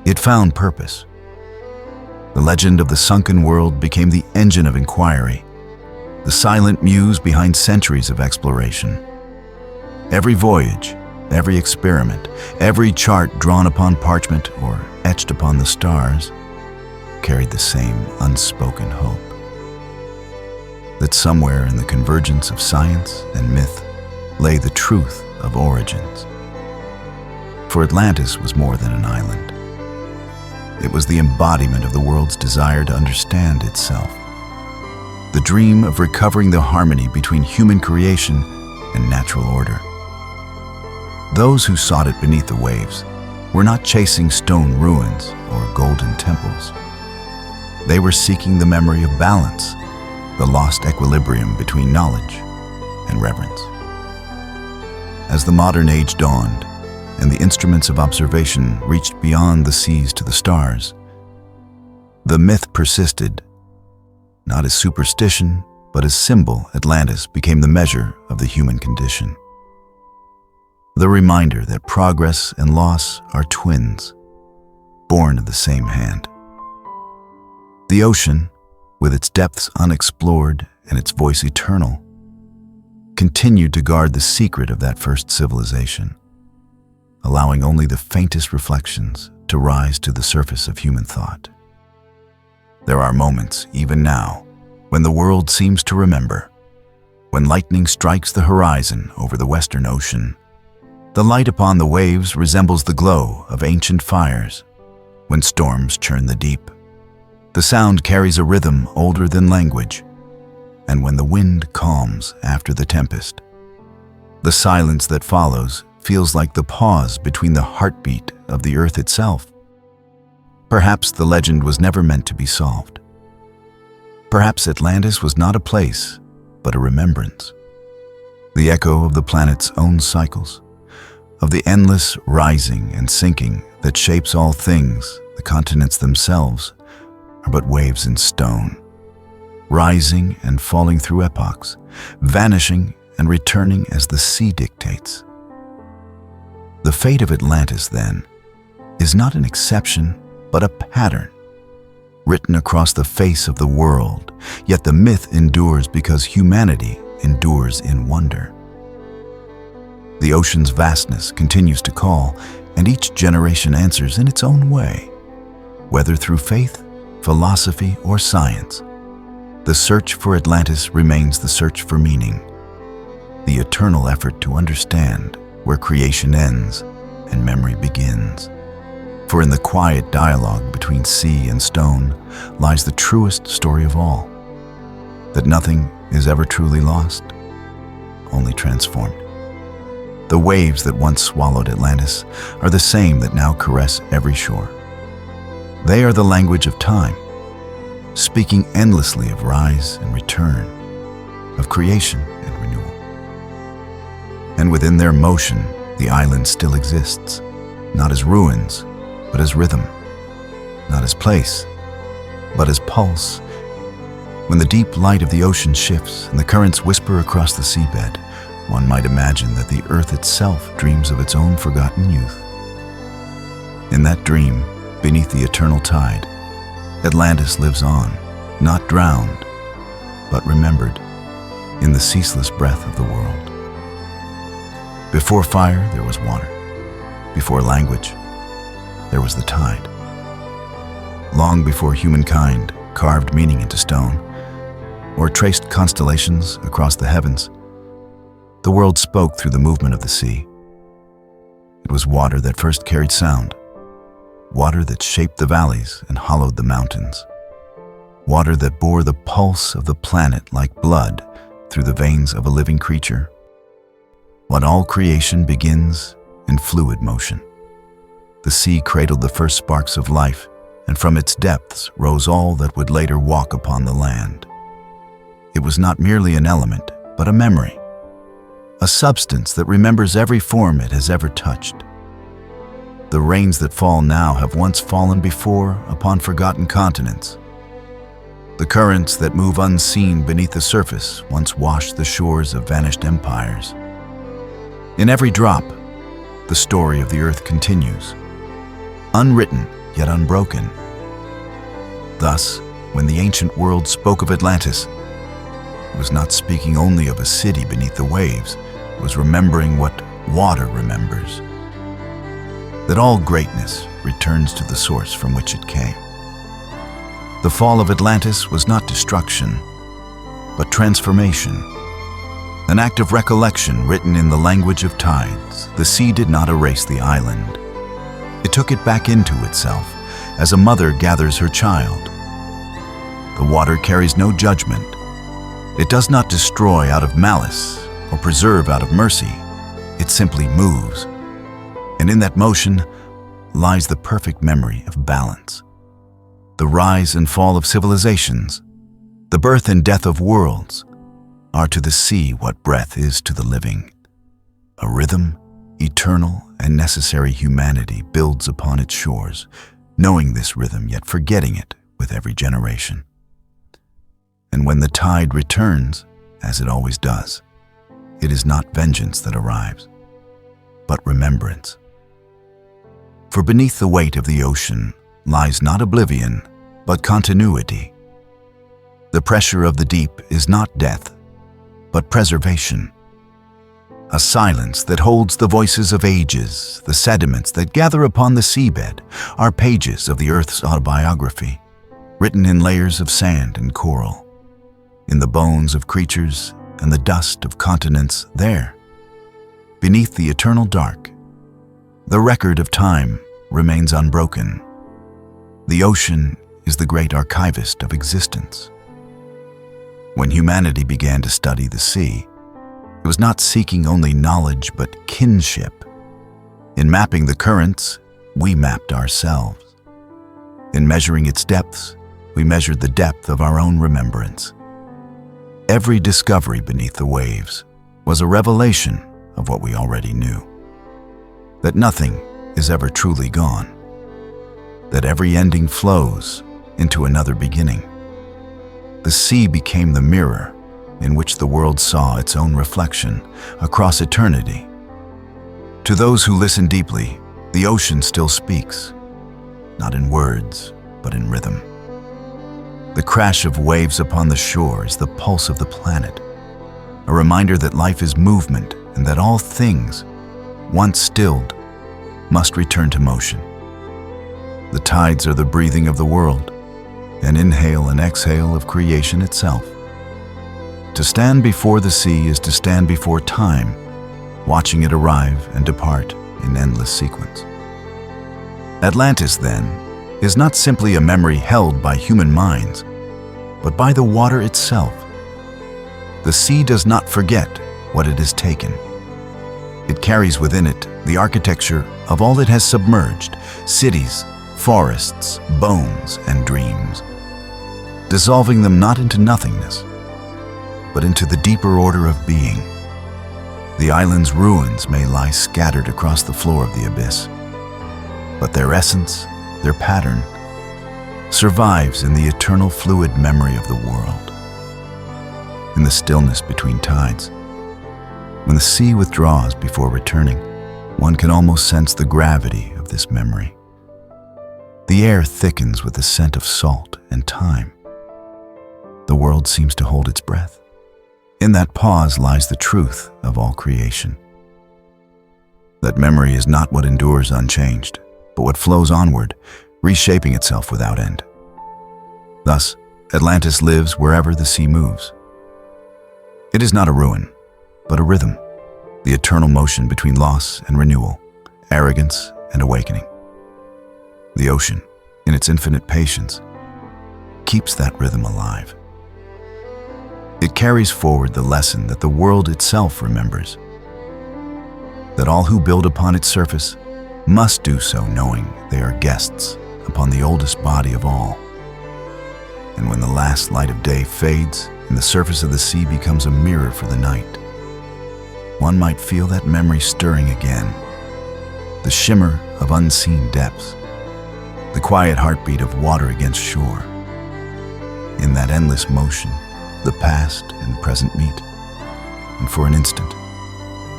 It found purpose. The legend of the sunken world became the engine of inquiry, the silent muse behind centuries of exploration. Every voyage, every experiment, every chart drawn upon parchment or etched upon the stars carried the same unspoken hope. That somewhere in the convergence of science and myth lay the truth of origins. For Atlantis was more than an island. It was the embodiment of the world's desire to understand itself. The dream of recovering the harmony between human creation and natural order. Those who sought it beneath the waves were not chasing stone ruins or golden temples. They were seeking the memory of balance, the lost equilibrium between knowledge and reverence. As the modern age dawned and the instruments of observation reached beyond the seas to the stars, the myth persisted. Not as superstition, but as symbol, Atlantis became the measure of the human condition. The reminder that progress and loss are twins, born of the same hand. The ocean, with its depths unexplored and its voice eternal, continued to guard the secret of that first civilization, allowing only the faintest reflections to rise to the surface of human thought. There are moments, even now, when the world seems to remember, when lightning strikes the horizon over the Western Ocean. The light upon the waves resembles the glow of ancient fires. When storms churn the deep, the sound carries a rhythm older than language. And when the wind calms after the tempest, the silence that follows feels like the pause between the heartbeat of the earth itself. Perhaps the legend was never meant to be solved. Perhaps Atlantis was not a place, but a remembrance. The echo of the planet's own cycles, of the endless rising and sinking that shapes all things. The continents themselves are but waves in stone, rising and falling through epochs, vanishing and returning as the sea dictates. The fate of Atlantis, then, is not an exception, but a pattern, written across the face of the world, yet the myth endures because humanity endures in wonder. The ocean's vastness continues to call, and each generation answers in its own way. Whether through faith, philosophy, or science, the search for Atlantis remains the search for meaning, the eternal effort to understand where creation ends and memory begins. For in the quiet dialogue between sea and stone lies the truest story of all, that nothing is ever truly lost, only transformed. The waves that once swallowed Atlantis are the same that now caress every shore. They are the language of time, speaking endlessly of rise and return, of creation and renewal. And within their motion, the island still exists, not as ruins, but as rhythm, not as place, but as pulse. When the deep light of the ocean shifts and the currents whisper across the seabed, one might imagine that the earth itself dreams of its own forgotten youth. In that dream, Beneath the eternal tide, Atlantis lives on, not drowned, but remembered in the ceaseless breath of the world. Before fire, there was water. Before language, there was the tide. Long before humankind carved meaning into stone or traced constellations across the heavens, the world spoke through the movement of the sea. It was water that first carried sound, water that shaped the valleys and hollowed the mountains, water that bore the pulse of the planet like blood through the veins of a living creature. What all creation begins in fluid motion. The sea cradled the first sparks of life, and from its depths rose all that would later walk upon the land. It was not merely an element, but a memory, a substance that remembers every form it has ever touched. The rains that fall now have once fallen before upon forgotten continents. The currents that move unseen beneath the surface once washed the shores of vanished empires. In every drop, the story of the earth continues, unwritten yet unbroken. Thus, when the ancient world spoke of Atlantis, it was not speaking only of a city beneath the waves, it was remembering what water remembers. That all greatness returns to the source from which it came. The fall of Atlantis was not destruction, but transformation. An act of recollection written in the language of tides. The sea did not erase the island. It took it back into itself, as a mother gathers her child. The water carries no judgment. It does not destroy out of malice or preserve out of mercy. It simply moves. And in that motion lies the perfect memory of balance. The rise and fall of civilizations, the birth and death of worlds, are to the sea what breath is to the living. A rhythm, eternal and necessary humanity builds upon its shores, knowing this rhythm yet forgetting it with every generation. And when the tide returns, as it always does, it is not vengeance that arrives, but remembrance. For beneath the weight of the ocean lies not oblivion, but continuity. The pressure of the deep is not death, but preservation. A silence that holds the voices of ages, the sediments that gather upon the seabed, are pages of the earth's autobiography, written in layers of sand and coral, in the bones of creatures and the dust of continents there. Beneath the eternal dark, the record of time remains unbroken. The ocean is the great archivist of existence. When humanity began to study the sea, it was not seeking only knowledge but kinship. In mapping the currents, we mapped ourselves. In measuring its depths, we measured the depth of our own remembrance. Every discovery beneath the waves was a revelation of what we already knew. That nothing is ever truly gone. That every ending flows into another beginning. The sea became the mirror in which the world saw its own reflection across eternity. To those who listen deeply, the ocean still speaks, not in words, but in rhythm. The crash of waves upon the shore is the pulse of the planet, a reminder that life is movement and that all things, once stilled, must return to motion. The tides are the breathing of the world, an inhale and exhale of creation itself. To stand before the sea is to stand before time, watching it arrive and depart in endless sequence. Atlantis, then, is not simply a memory held by human minds, but by the water itself. The sea does not forget what it has taken. It carries within it the architecture of all it has submerged, cities, forests, bones, and dreams, dissolving them not into nothingness, but into the deeper order of being. The island's ruins may lie scattered across the floor of the abyss, but their essence, their pattern, survives in the eternal fluid memory of the world. In the stillness between tides, when the sea withdraws before returning, one can almost sense the gravity of this memory. The air thickens with the scent of salt and time. The world seems to hold its breath. In that pause lies the truth of all creation. That memory is not what endures unchanged, but what flows onward, reshaping itself without end. Thus, Atlantis lives wherever the sea moves. It is not a ruin, but a rhythm, the eternal motion between loss and renewal, arrogance and awakening. The ocean, in its infinite patience, keeps that rhythm alive. It carries forward the lesson that the world itself remembers, that all who build upon its surface must do so knowing they are guests upon the oldest body of all. And when the last light of day fades and the surface of the sea becomes a mirror for the night, one might feel that memory stirring again, the shimmer of unseen depths, the quiet heartbeat of water against shore. In that endless motion, the past and present meet, and for an instant,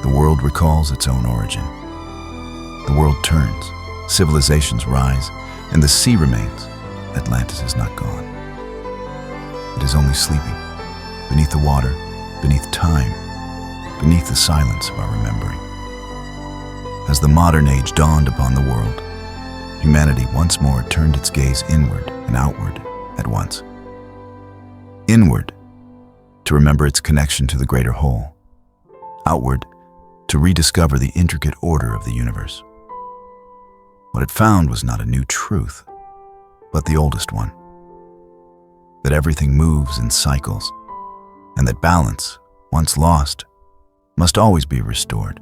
the world recalls its own origin. The world turns, civilizations rise, and the sea remains. Atlantis is not gone. It is only sleeping, beneath the water, beneath time, beneath the silence of our remembering. As the modern age dawned upon the world, humanity once more turned its gaze inward and outward at once. Inward, to remember its connection to the greater whole. Outward, to rediscover the intricate order of the universe. What it found was not a new truth, but the oldest one. That everything moves in cycles, and that balance, once lost, must always be restored.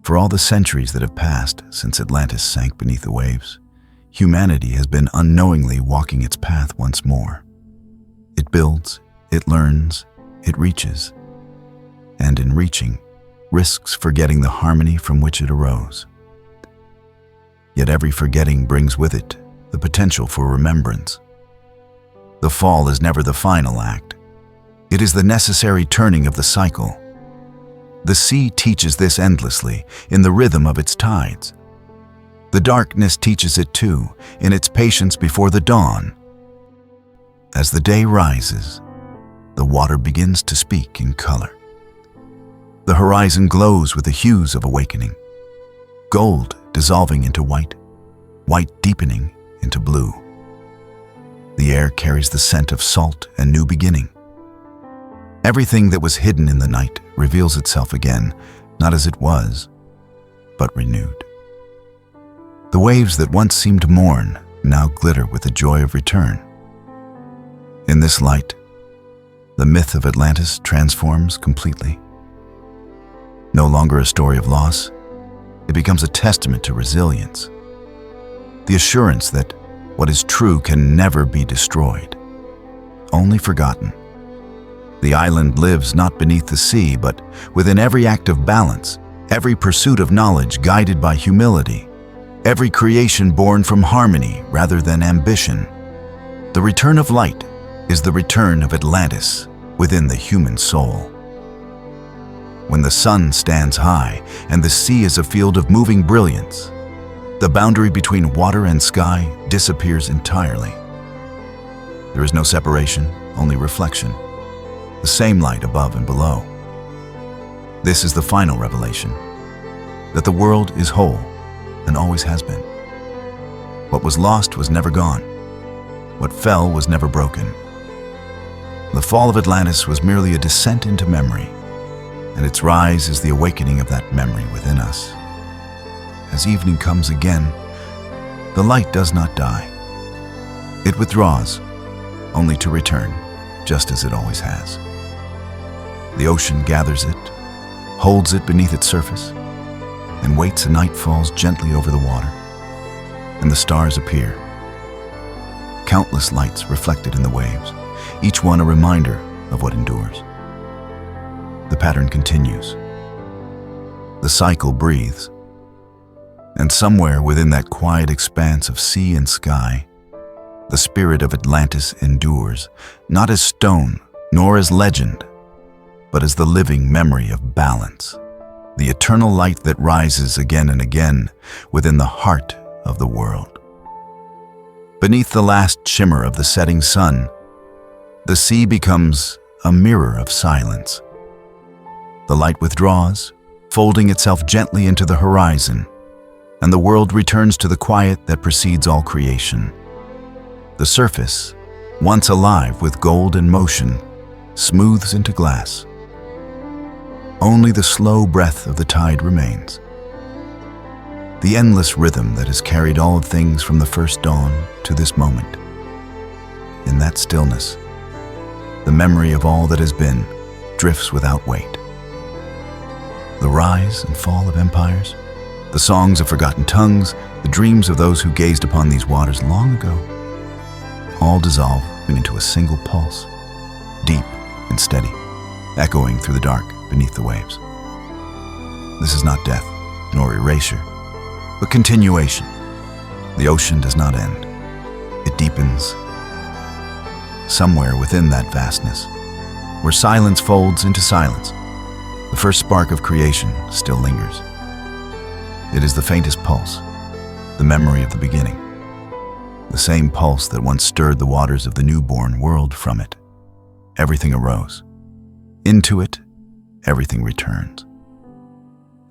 For all the centuries that have passed since Atlantis sank beneath the waves, humanity has been unknowingly walking its path once more. It builds, it learns, it reaches, and in reaching, risks forgetting the harmony from which it arose. Yet every forgetting brings with it the potential for remembrance. The fall is never the final act. It is the necessary turning of the cycle. The sea teaches this endlessly in the rhythm of its tides. The darkness teaches it too in its patience before the dawn. As the day rises, the water begins to speak in color. The horizon glows with the hues of awakening. Gold dissolving into white, white deepening into blue. The air carries the scent of salt and new beginning. Everything that was hidden in the night reveals itself again, not as it was, but renewed. The waves that once seemed to mourn now glitter with the joy of return. In this light, the myth of Atlantis transforms completely. No longer a story of loss, it becomes a testament to resilience. The assurance that what is true can never be destroyed, only forgotten. The island lives not beneath the sea, but within every act of balance, every pursuit of knowledge guided by humility, every creation born from harmony rather than ambition. The return of light is the return of Atlantis within the human soul. When the sun stands high and the sea is a field of moving brilliance, the boundary between water and sky disappears entirely. There is no separation, only reflection, the same light above and below. This is the final revelation, that the world is whole and always has been. What was lost was never gone. What fell was never broken. The fall of Atlantis was merely a descent into memory, and its rise is the awakening of that memory within us. As evening comes again, the light does not die. It withdraws, only to return, just as it always has. The ocean gathers it, holds it beneath its surface, and waits a night falls gently over the water, and the stars appear. Countless lights reflected in the waves, each one a reminder of what endures. The pattern continues. The cycle breathes. And somewhere within that quiet expanse of sea and sky, the spirit of Atlantis endures, not as stone nor as legend, but as the living memory of balance, the eternal light that rises again and again within the heart of the world. Beneath the last shimmer of the setting sun, the sea becomes a mirror of silence. The light withdraws, folding itself gently into the horizon, and the world returns to the quiet that precedes all creation. The surface, once alive with gold and motion, smooths into glass. Only the slow breath of the tide remains. The endless rhythm that has carried all things from the first dawn to this moment. In that stillness, the memory of all that has been drifts without weight. The rise and fall of empires, the songs of forgotten tongues, the dreams of those who gazed upon these waters long ago, all dissolve into a single pulse, deep and steady, echoing through the dark beneath the waves. This is not death, nor erasure, but continuation. The ocean does not end. It deepens. Somewhere within that vastness, where silence folds into silence, the first spark of creation still lingers. It is the faintest pulse, the memory of the beginning, the same pulse that once stirred the waters of the newborn world. From it, everything arose. Into it, everything returns.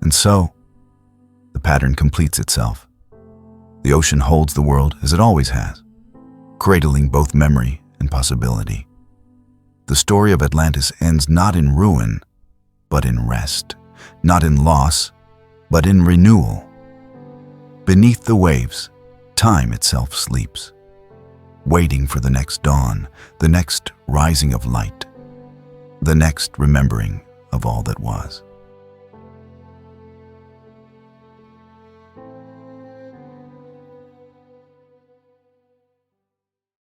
And so, the pattern completes itself. The ocean holds the world as it always has, cradling both memory and possibility. The story of Atlantis ends not in ruin, but in rest, not in loss, but in renewal. Beneath the waves, time itself sleeps, waiting for the next dawn, the next rising of light, the next remembering of all that was.